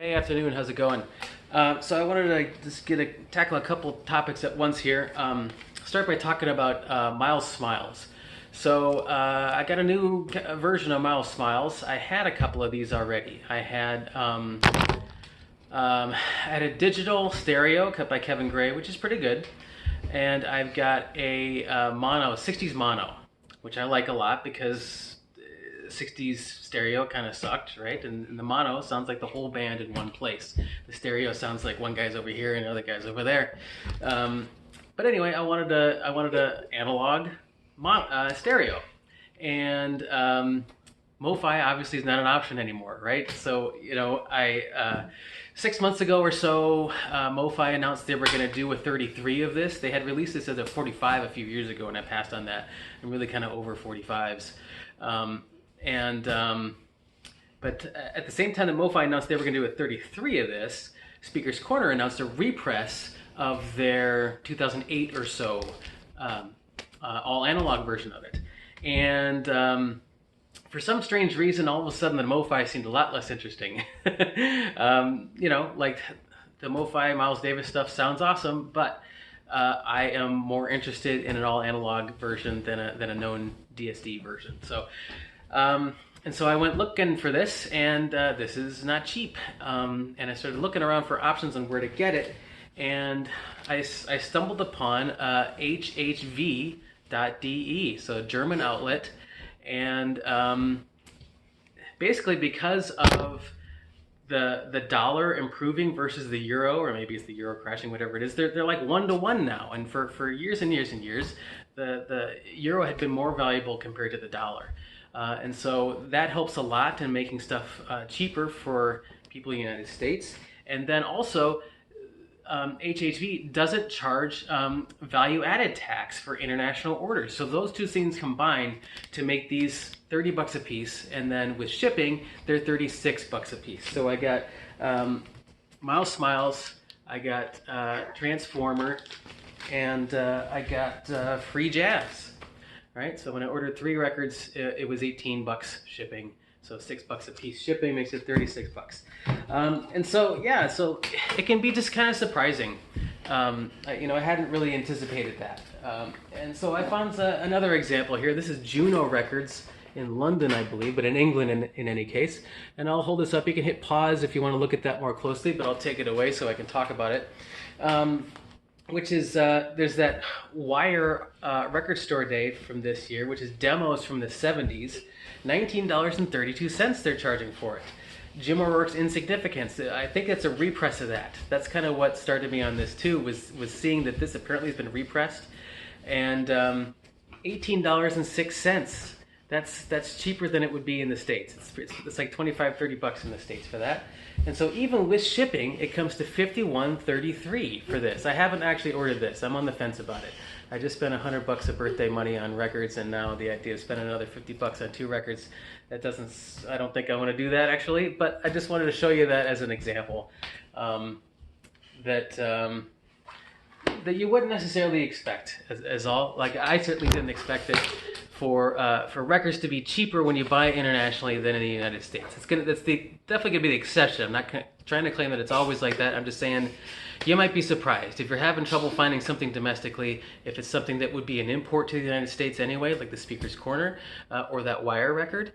Hey, afternoon. How's it going? So I wanted to just tackle a couple topics at once here. Start by talking about Miles Smiles. So I got a new version of Miles Smiles. I had a couple of these already. I had a digital stereo cut by Kevin Gray, which is pretty good, and I've got a mono, 60s mono, which I like a lot because 60s stereo kind of sucked, right? And the mono sounds like the whole band in one place. The stereo sounds like one guy's over here and the other guy's over there. But anyway, I wanted a analog stereo, and Mofi obviously is not an option anymore, right? So I 6 months ago or so, Mofi announced they were going to do a 33 of this. They had released this as a 45 a few years ago, and I passed on that. I'm really kind of over 45s. But at the same time that Mofi announced they were going to do a 33 of this, Speaker's Corner announced a repress of their 2008 or so all analog version of it. And for some strange reason, all of a sudden the Mofi seemed a lot less interesting. Like the Mofi Miles Davis stuff sounds awesome, but I am more interested in an all analog version than a known DSD version. And so I went looking for this, and this is not cheap. And I started looking around for options on where to get it, and I stumbled upon hhv.de, so a German outlet, and basically because of the dollar improving versus the euro, or maybe it's the euro crashing, whatever it is, they're like 1-to-1 now. And for years and years and years, the euro had been more valuable compared to the dollar. And so that helps a lot in making stuff cheaper for people in the United States. And then also, HHV doesn't charge value-added tax for international orders. So those two things combine to make these $30 a piece, and then with shipping, they're $36 a piece. So I got Miles Smiles, I got Transformer, and I got Free Jazz. Right, so when I ordered 3 records, it was $18 shipping. So $6 a piece shipping makes it $36. And so yeah, so it can be just kind of surprising. I hadn't really anticipated that. And so I found another example here. This is Juno Records in London, I believe, but in England in any case. And I'll hold this up. You can hit pause if you want to look at that more closely, but I'll take it away so I can talk about it. Which is, there's that Wire record store day from this year, which is demos from the 70s. $19.32 they're charging for it. Jim O'Rourke's Insignificance, I think that's a repress of that. That's kind of what started me on this too, was seeing that this apparently has been repressed. And $18.06. That's cheaper than it would be in the States. It's like $25-30 in the States for that. And so even with shipping, it comes to $51.33 for this. I haven't actually ordered this. I'm on the fence about it. I just spent $100 of birthday money on records, and now the idea of spending another $50 on 2 records, I don't think I want to do that actually, but I just wanted to show you that as an example, that you wouldn't necessarily expect as all. Like, I certainly didn't expect it for records to be cheaper when you buy internationally than in the United States. That's definitely gonna be the exception. I'm not trying to claim that it's always like that. I'm just saying you might be surprised if you're having trouble finding something domestically. If it's something that would be an import to the United States anyway, like the Speaker's Corner or that Wire record,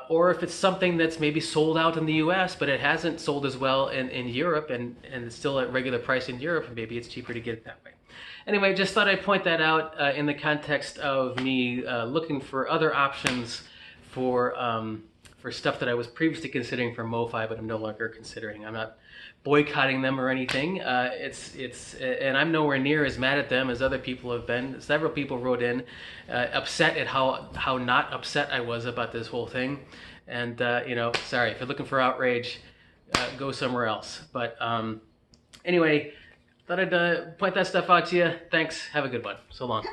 or if it's something that's maybe sold out in the U.S. but it hasn't sold as well in Europe, and it's still at regular price in Europe, and maybe it's cheaper to get it that way. Anyway, just thought I'd point that out in the context of me looking for other options for stuff that I was previously considering for Mofi, but I'm no longer considering. I'm not boycotting them or anything. And I'm nowhere near as mad at them as other people have been. Several people wrote in upset at how not upset I was about this whole thing. And sorry, if you're looking for outrage, go somewhere else. But anyway, thought I'd point that stuff out to you. Thanks. Have a good one. So long.